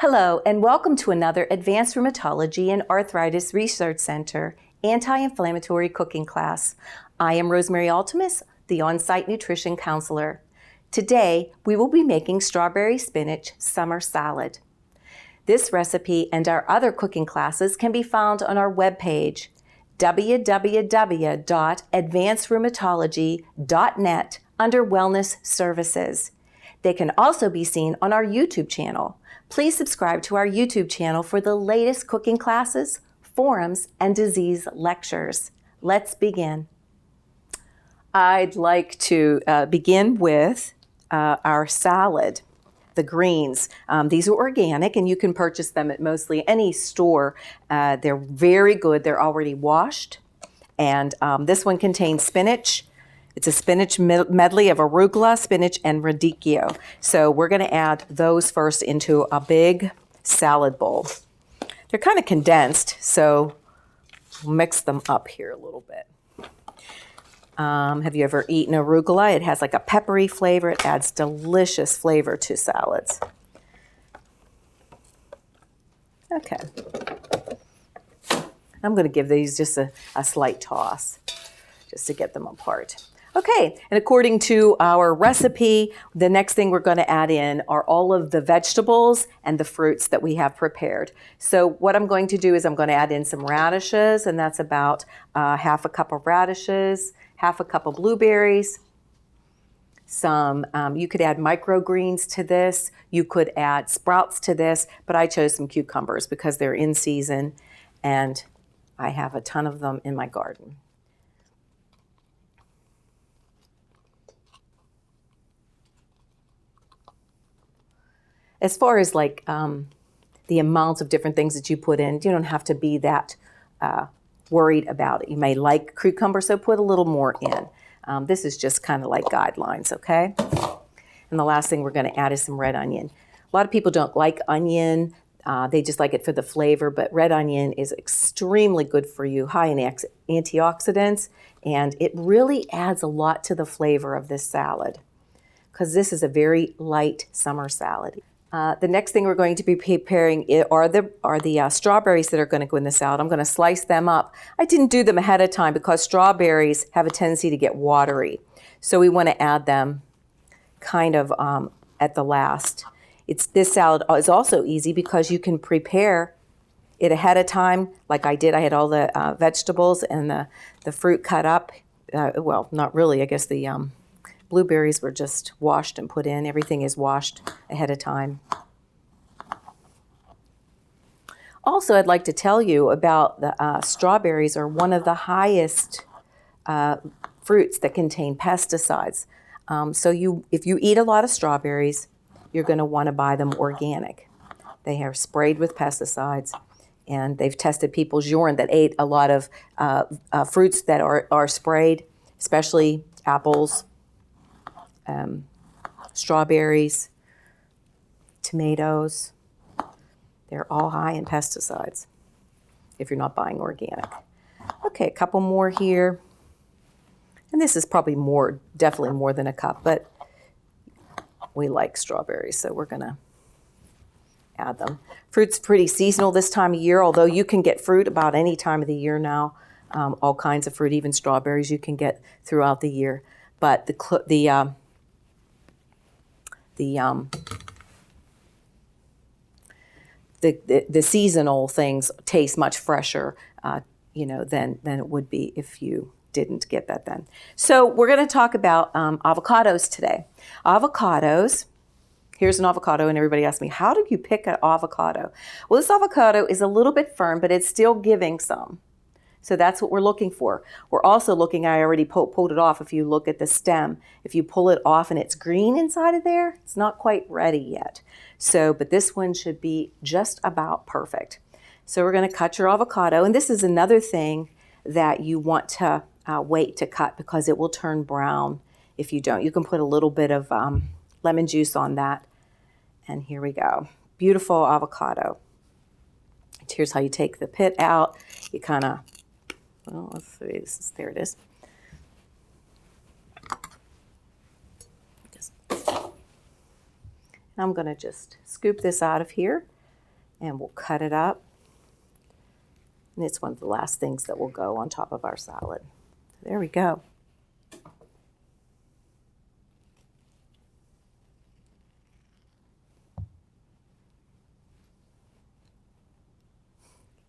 Hello, and welcome to another Advanced Rheumatology and Arthritis Research Center Anti-Inflammatory Cooking class. I am Rosemary Altemus, the on-site nutrition counselor. Today, we will be making strawberry spinach summer salad. This recipe and our other cooking classes can be found on our webpage, www.advancedrheumatology.net under Wellness Services. They can also be seen on our YouTube channel. Please subscribe to our YouTube channel for the latest cooking classes, forums, and disease lectures. Let's begin. I'd like to begin with our salad, the greens. These are organic, and you can purchase them at mostly any store. They're very good. They're already washed. And this one contains spinach. It's a spinach medley of arugula, spinach, and radicchio. So we're going to add those first into a big salad bowl. They're kind of condensed, so we'll mix them up here a little bit. Have you ever eaten arugula? It has like a peppery flavor. It adds delicious flavor to salads. Okay. I'm going to give these just a slight toss just to get them apart. Okay, and according to our recipe, the next thing we're going to add in are all of the vegetables and the fruits that we have prepared. So what I'm going to do is I'm going to add in some radishes, and that's about half a cup of radishes, half a cup of blueberries, some, you could add microgreens to this, you could add sprouts to this, but I chose some cucumbers because they're in season, and I have a ton of them in my garden. As far as like the amounts of different things that you put in, you don't have to be that worried about it. You may like cucumber, so put a little more in. This is just kind of like guidelines, okay? And the last thing we're going to add is some red onion. A lot of people don't like onion. They just like it for the flavor, but red onion is extremely good for you, high in antioxidants, and it really adds a lot to the flavor of this salad because this is a very light summer salad. The next thing we're going to be preparing are the strawberries that are going to go in the salad. I'm going to slice them up. I didn't do them ahead of time because strawberries have a tendency to get watery. So we want to add them kind of at the last. This salad is also easy because you can prepare it ahead of time like I did. I had all the vegetables and the fruit cut up. Well, not really. I guess the blueberries were just washed and put in. Everything is washed ahead of time. Also, I'd like to tell you about the strawberries are one of the highest fruits that contain pesticides. So if you eat a lot of strawberries, you're going to want to buy them organic. They are sprayed with pesticides, and they've tested people's urine that ate a lot of fruits that are sprayed, especially apples, strawberries, tomatoes. They're all high in pesticides if you're not buying organic. Okay, a couple more here. And this is probably definitely more than a cup, but we like strawberries, so we're going to add them. Fruit's pretty seasonal this time of year, although you can get fruit about any time of the year now. All kinds of fruit, even strawberries you can get throughout the year. But the seasonal things taste much fresher, than it would be if you didn't get that then. So we're going to talk about avocados today. Avocados. Here's an avocado, and everybody asks me, how do you pick an avocado? Well, this avocado is a little bit firm, but it's still giving some. So that's what we're looking for. We're also looking, I already pulled it off. If you look at the stem, if you pull it off and it's green inside of there, it's not quite ready yet. But this one should be just about perfect. So we're going to cut your avocado. And this is another thing that you want to wait to cut because it will turn brown if you don't. You can put a little bit of lemon juice on that. And here we go. Beautiful avocado. And here's how you take the pit out. You kind of, well, let's see, there it is. I'm going to just scoop this out of here. And we'll cut it up. And it's one of the last things that will go on top of our salad. There we go.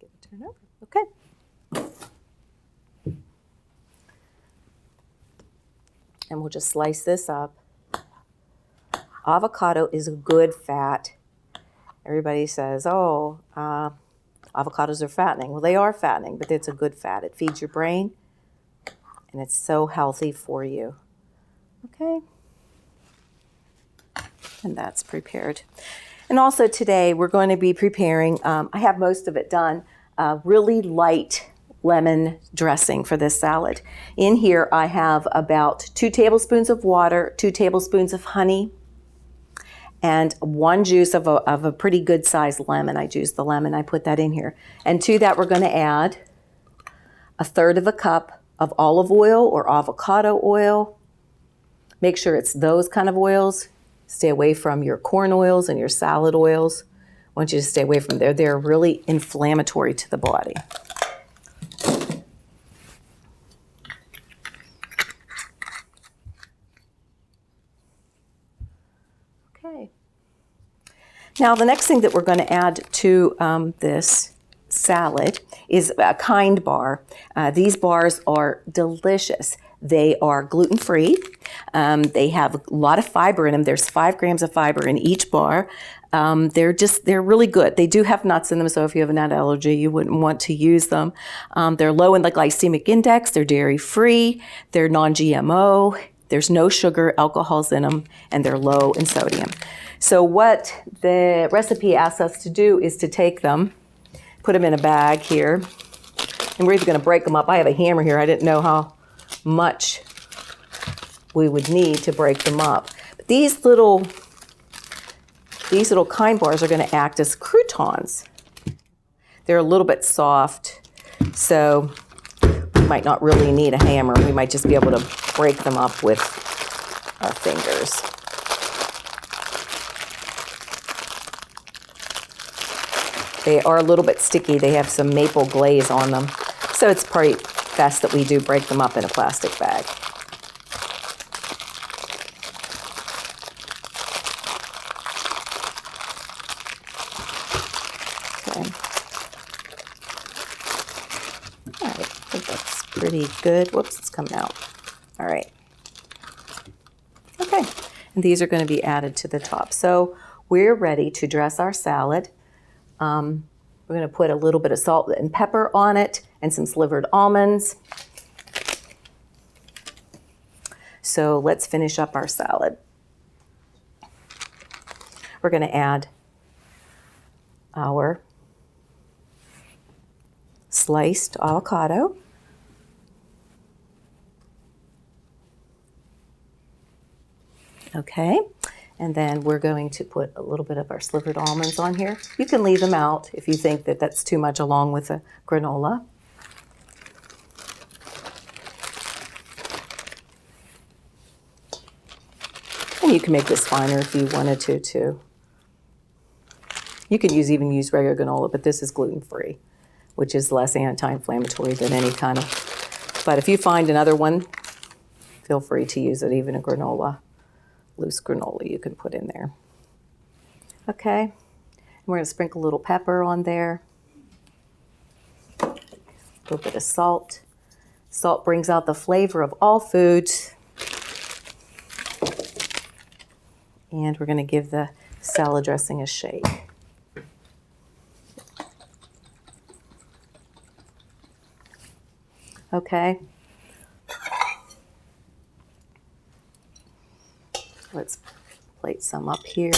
Give it a turn over. Okay. And we'll just slice this up. Avocado is a good fat. Everybody says, oh, avocados are fattening. Well, they are fattening, but it's a good fat. It feeds your brain, and it's so healthy for you. Okay. And that's prepared. And also today we're going to be preparing, I have most of it done, really light lemon dressing for this salad. In here I have about 2 tablespoons of water, 2 tablespoons of honey, and 1 juice of a pretty good sized lemon. I juiced the lemon, I put that in here. And to that we're going to add 1/3 cup of olive oil or avocado oil. Make sure it's those kind of oils. Stay away from your corn oils and your salad oils. I want you to stay away from there. They're really inflammatory to the body. Okay. Now the next thing that we're going to add to this salad is a kind bar. These bars are delicious. They are gluten-free. They have a lot of fiber in them. There's 5 grams of fiber in each bar. They're really good. They do have nuts in them, so if you have a nut allergy, you wouldn't want to use them. They're low in the glycemic index. They're dairy-free. They're non-GMO. There's no sugar, alcohols in them, and they're low in sodium. So what the recipe asks us to do is to take them, put them in a bag here, and we're either going to break them up. I have a hammer here. I didn't know how much we would need to break them up. But these little kind bars are going to act as croutons. They're a little bit soft, so we might not really need a hammer. We might just be able to break them up with our fingers. They are a little bit sticky. They have some maple glaze on them, so it's probably best that we do break them up in a plastic bag. Okay. All right, I think that's pretty good. Whoops, it's coming out. All right. Okay, and these are going to be added to the top. So we're ready to dress our salad. We're going to put a little bit of salt and pepper on it and some slivered almonds. So let's finish up our salad. We're going to add our sliced avocado. Okay. And then we're going to put a little bit of our slivered almonds on here. You can leave them out if you think that that's too much along with the granola. And you can make this finer if you wanted to too. You can even use regular granola, but this is gluten-free, which is less anti-inflammatory than any kind of. But if you find another one, feel free to use it, even a granola. Loose granola you can put in there. Okay, and we're going to sprinkle a little pepper on there. A little bit of salt. Salt brings out the flavor of all foods. And we're going to give the salad dressing a shake. Okay. Let's plate some up here.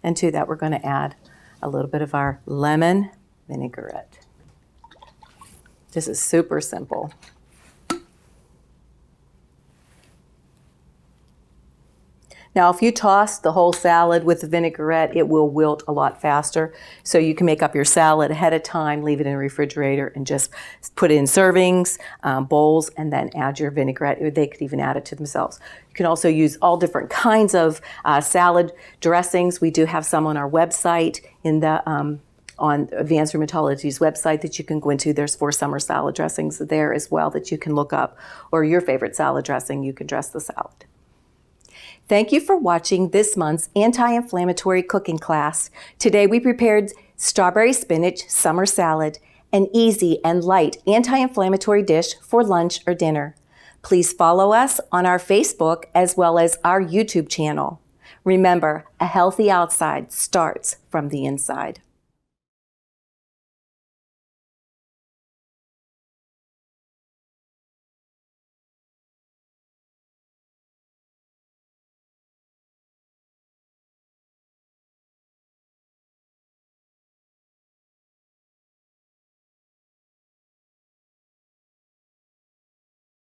And to that, we're going to add a little bit of our lemon vinaigrette. This is super simple. Now, if you toss the whole salad with the vinaigrette, it will wilt a lot faster. So you can make up your salad ahead of time, leave it in the refrigerator, and just put it in servings, bowls, and then add your vinaigrette. Or they could even add it to themselves. You can also use all different kinds of salad dressings. We do have some on our website on Advanced Rheumatology's website that you can go into. There's 4 summer salad dressings there as well that you can look up. Or your favorite salad dressing, you can dress the salad. Thank you for watching this month's anti-inflammatory cooking class. Today we prepared strawberry spinach summer salad, an easy and light anti-inflammatory dish for lunch or dinner. Please follow us on our Facebook as well as our YouTube channel. Remember, a healthy outside starts from the inside.